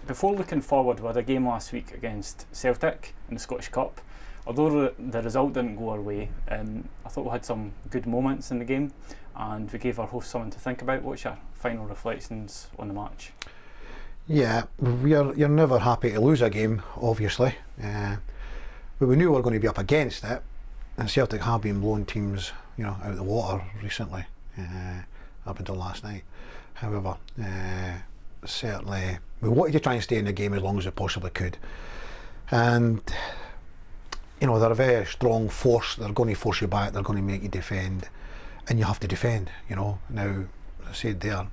Before looking forward, we had a game last week against Celtic in the Scottish Cup. Although the result didn't go our way, I thought we had some good moments in the game, and we gave our hosts something to think about. What's your final reflections on the match? Yeah, you're never happy to lose a game, obviously, but we knew we were going to be up against it, and Celtic have been blowing teams, out of the water recently, up until last night. However, certainly we wanted to try and stay in the game as long as we possibly could, and they're a very strong force. They're going to force you back, they're going to make you defend, and you have to defend. Now, as I said there,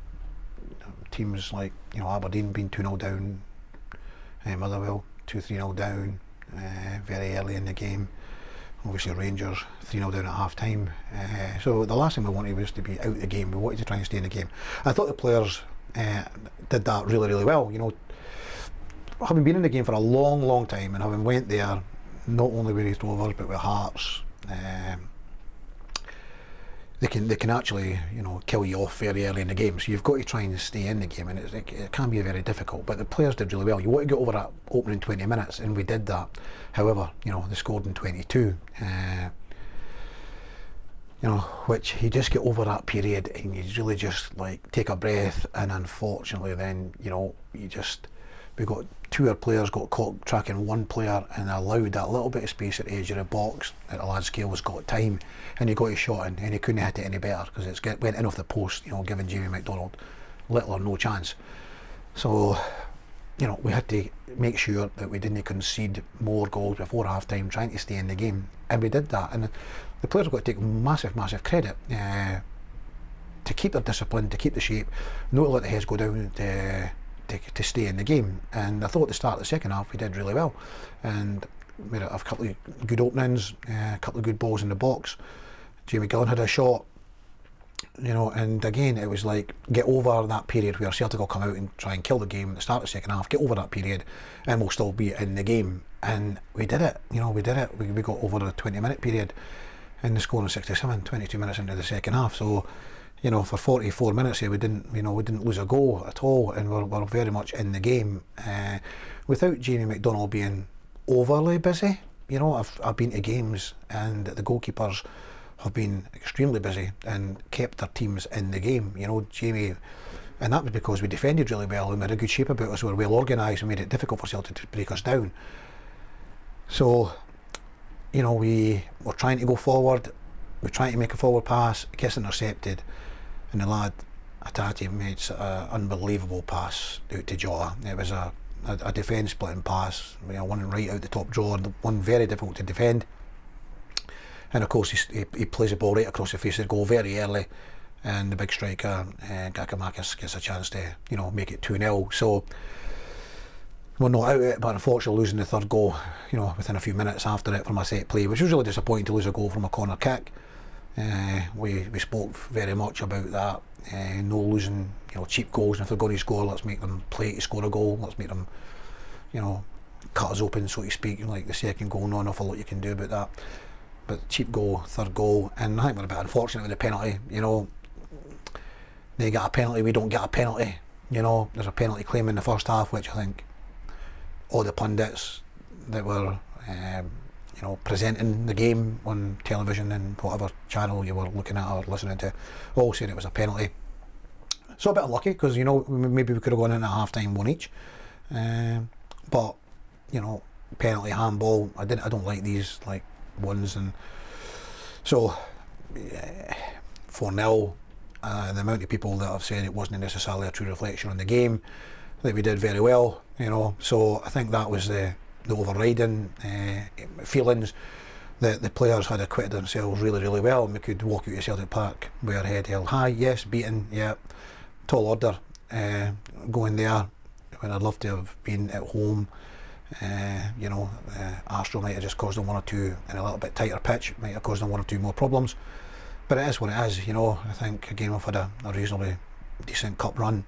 teams like Aberdeen being 2-0 down, Motherwell 2-3-0 down very early in the game, obviously Rangers 3-0 down at half time, so the last thing we wanted was to be out of the game. We wanted to try and stay in the game. I thought the players did that really, really well. Having been in the game for a long time, and having went there not only with Raith Rovers but with Hearts, they can actually kill you off very early in the game, so you've got to try and stay in the game, and it can be very difficult, but the players did really well. You want to get over that opening 20 minutes, and we did that. However, they scored in 22, which you just get over that period and you really just take a breath, and unfortunately then we got two of our players got caught tracking one player and allowed that little bit of space at the edge of the box at a large scale. Was got time, and he got his shot in, and he couldn't hit it any better because it went in off the post, giving Jamie McDonald little or no chance. So we had to make sure that we didn't concede more goals before half time, trying to stay in the game, and we did that. And the players have got to take massive credit to keep their discipline, to keep the shape, not to let the heads go down, to stay in the game. And I thought at the start of the second half we did really well, and made a couple of good openings, a couple of good balls in the box. Jamie McGlynn had a shot, and again it was get over that period where Celtic will come out and try and kill the game at the start of the second half, get over that period and we'll still be in the game. And we did it, we got over the 20-minute period and the score in 67, 22 minutes into the second half. So for 44 minutes here we didn't lose a goal at all, and we're very much in the game, without Jamie McDonald being overly busy. I've been to games and the goalkeepers have been extremely busy and kept their teams in the game. Jamie, and that was because we defended really well and we had a good shape about us. We were well organised and made it difficult for Celtic to break us down. So we were trying to go forward, we're trying to make a forward pass, it gets intercepted, and the lad Atati made an unbelievable pass out to Jota. It was a defence splitting pass, one right out the top drawer, one very difficult to defend. And of course he plays the ball right across the face of the goal very early, and the big striker Gakamakis gets a chance to make it 2-0. So we're not out of it, but unfortunately losing the third goal within a few minutes after it from a set play, which was really disappointing to lose a goal from a corner kick. We spoke very much about that, no losing cheap goals, and if they're going to score, let's make them play to score a goal, let's make them cut us open, so to speak, like the second goal. Not an awful lot you can do about that, but cheap goal, third goal. And I think we're a bit unfortunate with the penalty. They get a penalty, we don't get a penalty. There's a penalty claim in the first half, which I think all the pundits that were presenting the game on television and whatever channel you were looking at or listening to all said it was a penalty. So a bit unlucky, because maybe we could have gone in at half time one each, but penalty, handball, I don't like these ones. And so 4-0, the amount of people that have said it wasn't necessarily a true reflection on the game, that we did very well, so I think that was the overriding feelings, that the players had acquitted themselves really, really well, and we could walk out of Celtic Park with our head held high. Yes, beaten, yeah, tall order, going there when I'd love to have been at home. Astro might have just caused them one or two, in a little bit tighter pitch, might have caused them one or two more problems, but it is what it is. I think again we've had a reasonably decent cup run.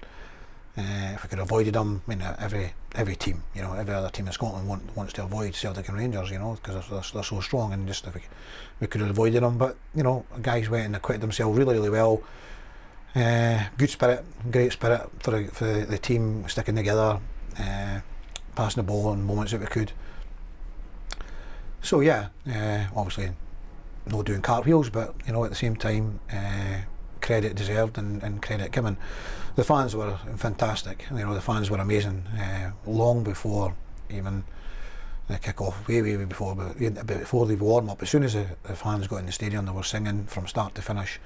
If we could have avoided them, every team, every other team in Scotland wants to avoid Celtic and Rangers, because they're so strong, and just if we could have avoided them. But guys went and acquitted themselves really, really well. Good spirit, great spirit for the team sticking together. passing the ball in moments that we could. So yeah, obviously no doing cartwheels, but you know, at the same time, credit deserved and credit given. The fans were fantastic. You know, the fans were amazing. Long before even the kick-off, way before, but before the warm up, as soon as the fans got in the stadium, they were singing from start to finish.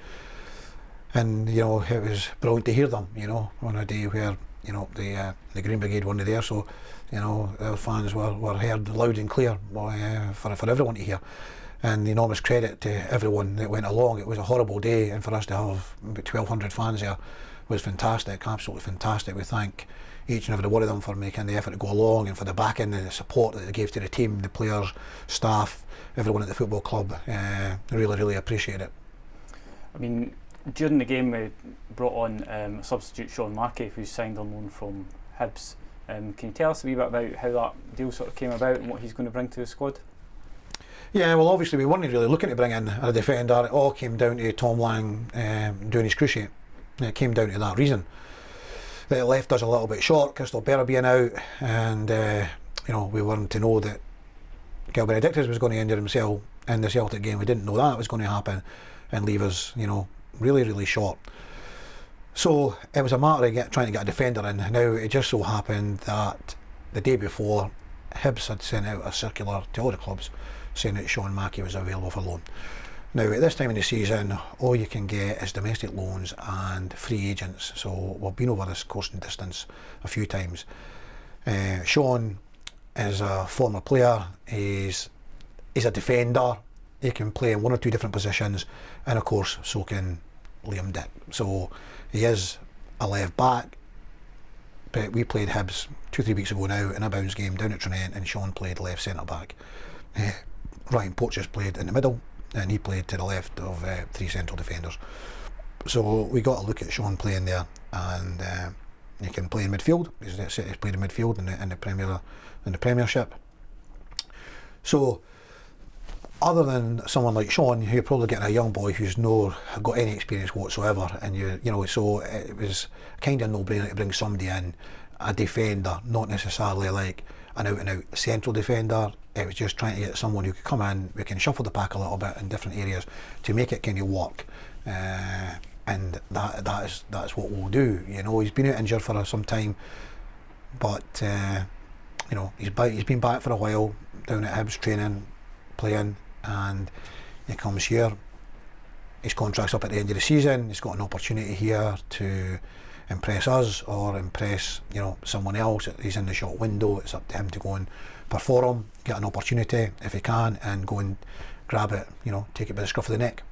And you know, it was brilliant to hear them. You know, on a day where you know the Green Brigade weren't there, so you know our fans were heard loud and clear for everyone to hear. And enormous credit to everyone that went along. It was a horrible day, and for us to have about 1,200 fans there was fantastic, absolutely fantastic. We thank each and every one of them for making the effort to go along, and for the backing and the support that they gave to the team, the players, staff, everyone at the football club. Really appreciate it. I mean, during the game we brought on a substitute, Sean Mackey, who's signed on loan from Hibs. Can you tell us a wee bit about how that deal sort of came about and what he's going to bring to the squad? Yeah, well, obviously we weren't really looking to bring in a defender. It all came down to Tom Lang doing his cruciate. It came down to that reason. It left us a little bit short, Crystal Berra being out, and you know, we weren't to know that Gil Benedictus was going to injure himself in the Celtic game. We didn't know that was going to happen and leave us, you know, really short. So it was a matter of trying to get a defender in. Now it just so happened that the day before, Hibs had sent out a circular to all the clubs saying that Sean Mackey was available for loan. Now at this time in the season, all you can get is domestic loans and free agents. So we've been over this course and distance a few times. Sean is a former player. He's a defender. He can play in one or two different positions, and of course so can Liam Dick. So he is a left back, but we played Hibs 2-3 weeks ago now in a bounce game down at Trinent, and Sean played left centre back. Ryan Porteous played in the middle, and he played to the left of three central defenders. So we got a look at Sean playing there, and he can play in midfield. He's played in midfield in the Premiership. So other than someone like Sean, you're probably getting a young boy who's not got any experience whatsoever, and you know, so it was kind of no-brainer to bring somebody in, a defender, not necessarily like an out-and-out central defender. It was just trying to get someone who could come in, we can shuffle the pack a little bit in different areas to make it kind of work, and that's what we'll do. You know, he's been out injured for some time, but you know, he's been back for a while down at Hibs training, playing, and he comes here. His contract's up at the end of the season. He's got an opportunity here to impress us or impress, you know, someone else. He's in the short window. It's up to him to go and perform, get an opportunity if he can, and go and grab it, you know, take it by the scruff of the neck.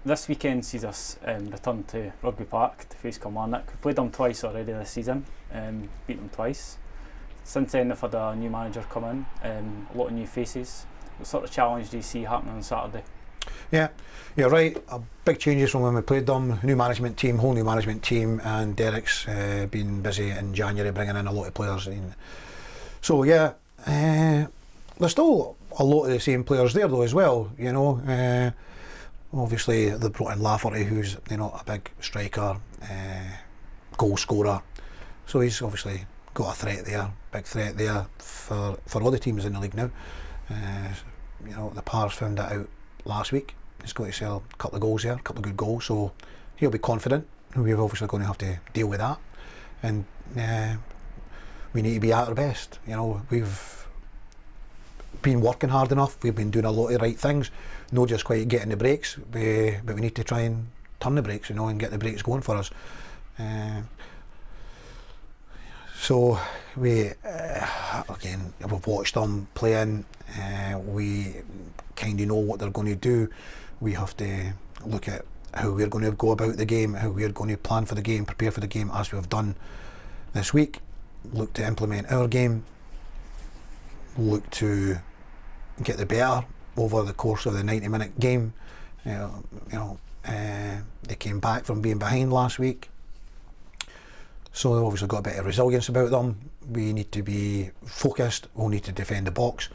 This weekend sees us return to Rugby Park to face Kilmarnock. We've played them twice already this season, beat them twice. Since then they've had a new manager come in, a lot of new faces. What sort of challenge do you see happening on Saturday? Yeah, you're right. Big changes from when we played them. New management team, whole new management team, and Derek's been busy in January bringing in a lot of players. So yeah, there's still a lot of the same players there though as well. You know, obviously they brought in Lafferty, who's, you know, a big striker, goal scorer. So he's obviously got a threat there, big threat there for all the teams in the league now. You know, the Pars found that out last week. He's got to sell a couple of goals there, a couple of good goals, so he'll be confident. We're obviously going to have to deal with that, and we need to be at our best. You know, we've been working hard enough, we've been doing a lot of right things, not just quite getting the breaks, but we need to try and turn the breaks, you know, and get the breaks going for us. So we, again, we've watched them playing, we kind of know what they're going to do. We have to look at how we're going to go about the game, how we're going to plan for the game, prepare for the game as we've done this week, look to implement our game, look to get the better over the course of the 90-minute game. You know, they came back from being behind last week, so they've obviously got a bit of resilience about them. We need to be focused, we'll need to defend the box,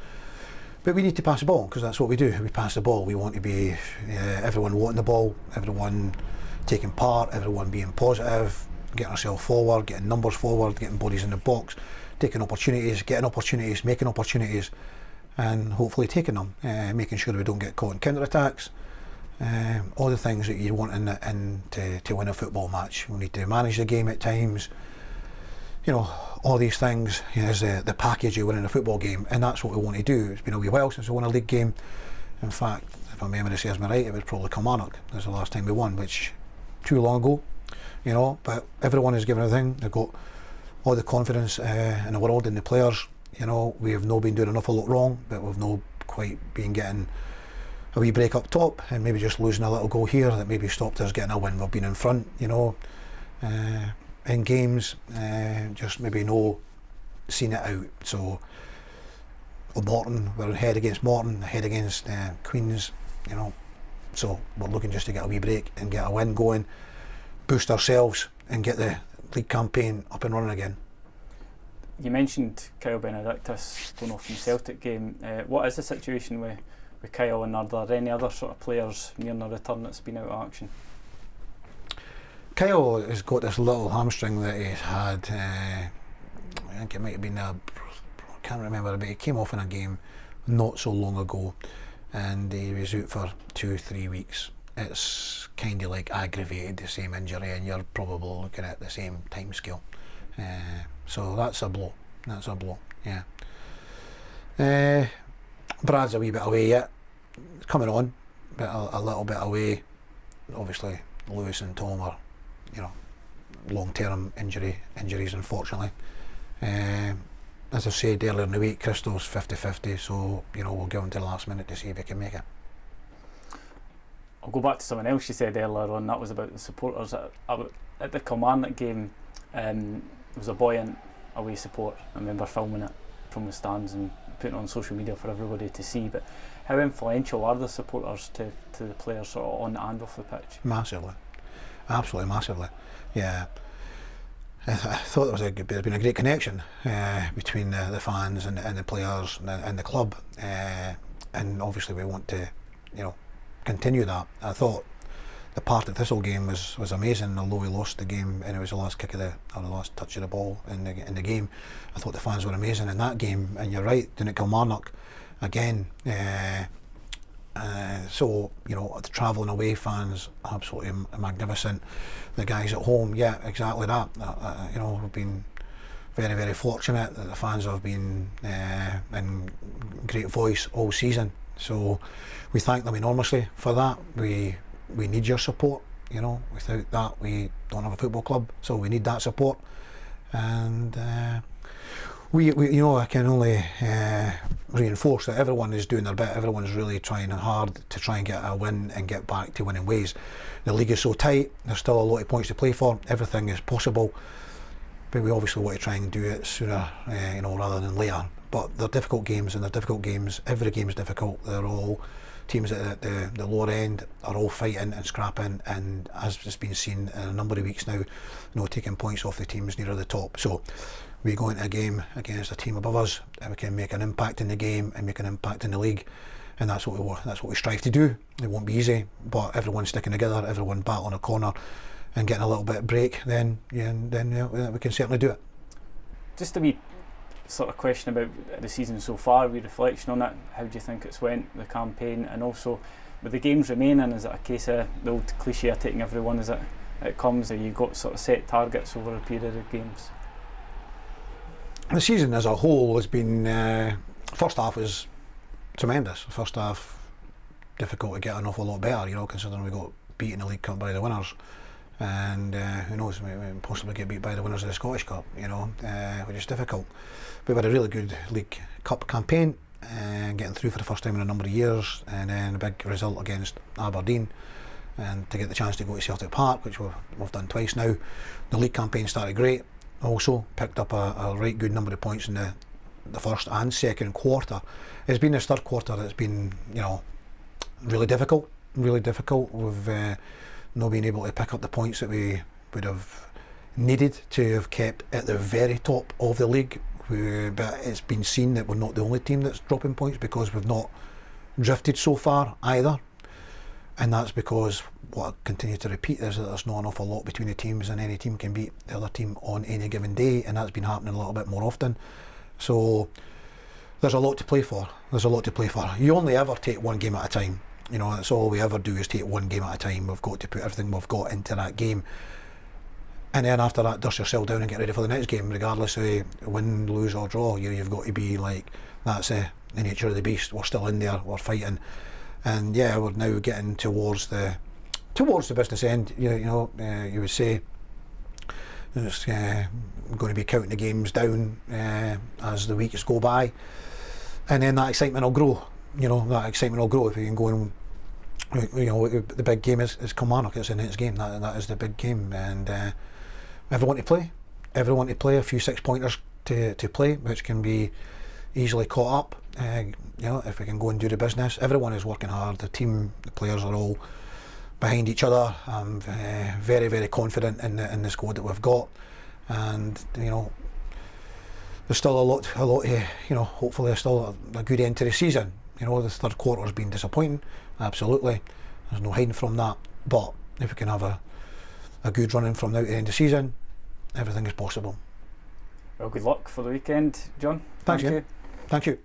but we need to pass the ball, because that's what we do. We pass the ball. We want to be everyone wanting the ball, everyone taking part, everyone being positive, getting ourselves forward, getting numbers forward, getting bodies in the box, taking opportunities, getting opportunities, making opportunities, and hopefully taking them, making sure we don't get caught in counter-attacks, all the things that you want to win a football match. We need to manage the game at times, all these things is the package you win in a football game, and that's what we want to do. It's been a wee while since we won a league game. In fact, if my memory serves me right, it was probably Kilmarnock. That was the last time we won, which too long ago, but everyone is giving everything. They've got all the confidence in the world in the players. We have not been doing an awful lot wrong, but we've not quite been getting a wee break up top, and maybe just losing a little goal here that maybe stopped us getting a win. We've been in front, in games, just maybe no seen it out. So Morton, we're ahead against Morton, ahead against Queens, so we're looking just to get a wee break and get a win going, boost ourselves and get the league campaign up and running again. You mentioned Kyle Benedictus going off from the Celtic game. What is the situation with Kyle, and are there any other sort of players nearing a return that's been out of action? Kyle has got this little hamstring that he's had, I think it might have been I can't remember, but he came off in a game not so long ago and he was out for 2-3 weeks. It's kind of like aggravated, the same injury, and you're probably looking at the same time scale. So that's a blow, yeah. Brad's a wee bit away yet, it's coming on, but a little bit away. Obviously Lewis and Tom are, long-term injuries unfortunately. As I said earlier in the week, Crystal's 50-50, so we'll give him to the last minute to see if he can make it. I'll go back to something else you said earlier on, that was about the supporters. At the Kilmarnock game, there was a buoyant away support. I remember filming it from the stands and putting it on social media for everybody to see, but how influential are the supporters to the players sort of on and off the pitch? Massively, absolutely massively, yeah. I thought there's been a great connection between the fans and the players and the club, and obviously we want to continue that. I thought the part of Thistle game was amazing, although we lost the game and it was the last kick of the last touch of the ball in the game. I thought the fans were amazing in that game, and you're right, doing it Kilmarnock again. So the travelling away fans, absolutely magnificent. The guys at home, yeah, exactly that. We've been very, very fortunate that the fans have been in great voice all season. So we thank them enormously for that. We need your support. Without that we don't have a football club. So we need that support, and we I can only reinforce that everyone is doing their bit. Everyone's really trying hard to try and get a win and get back to winning ways. The league is so tight, there's still a lot of points to play for. Everything is possible, but we obviously want to try and do it sooner, rather than later. But they're difficult games, and they're difficult games. Every game is difficult. They're all teams at the lower end are all fighting and scrapping, and as it's been seen in a number of weeks now, taking points off the teams near the top. So we go into a game against a team above us, and we can make an impact in the game and make an impact in the league, and that's what we strive to do. It won't be easy, but everyone's sticking together, everyone battling a corner and getting a little bit of break, then we can certainly do it. Just a wee sort of question about the season so far, with reflection on it. How do you think it's went, the campaign, and also with the games remaining, is it a case of the old cliche of taking everyone as it comes, or you've got sort of set targets over a period of games? The season as a whole has been, first half was tremendous. First half difficult to get an awful lot better, considering we got beat in the League Cup by the winners, and who knows, we may possibly get beat by the winners of the Scottish Cup, which is difficult. We've had a really good League Cup campaign, getting through for the first time in a number of years, and then a big result against Aberdeen, and to get the chance to go to Celtic Park, which we've done twice now. The league campaign started great, also picked up a right good number of points in the first and second quarter. It's been this third quarter that's been really difficult. We've not been able to pick up the points that we would have needed to have kept at the very top of the league, but it's been seen that we're not the only team that's dropping points, because we've not drifted so far either. and that's because what I continue to repeat is that there's not an awful lot between the teams, and any team can beat the other team on any given day, and that's been happening a little bit more often. So there's a lot to play for. You only ever take one game at a time. You know, that's all we ever do, is take one game at a time. We've got to put everything we've got into that game, and then after that, dust yourself down and get ready for the next game, regardless of win, lose or draw. You've got to be like, that's the nature of the beast. We're still in there, we're fighting, and yeah, we're now getting towards the business end. You would say it's going to be counting the games down as the weeks go by, and then that excitement will grow. If we can go and, the big game is Kilmarnock. It's the next game. That is the big game, and everyone to play. A few 6-pointers to play, which can be easily caught up. If we can go and do the business. Everyone is working hard. The team, the players are all behind each other. I'm very, very confident in the squad that we've got, and there's still a lot. Hopefully, there's still a good end to the season. The third quarter has been disappointing, absolutely. There's no hiding from that. But if we can have a good run in from now to the end of the season, everything is possible. Well, good luck for the weekend, John. Thank you. Thank you.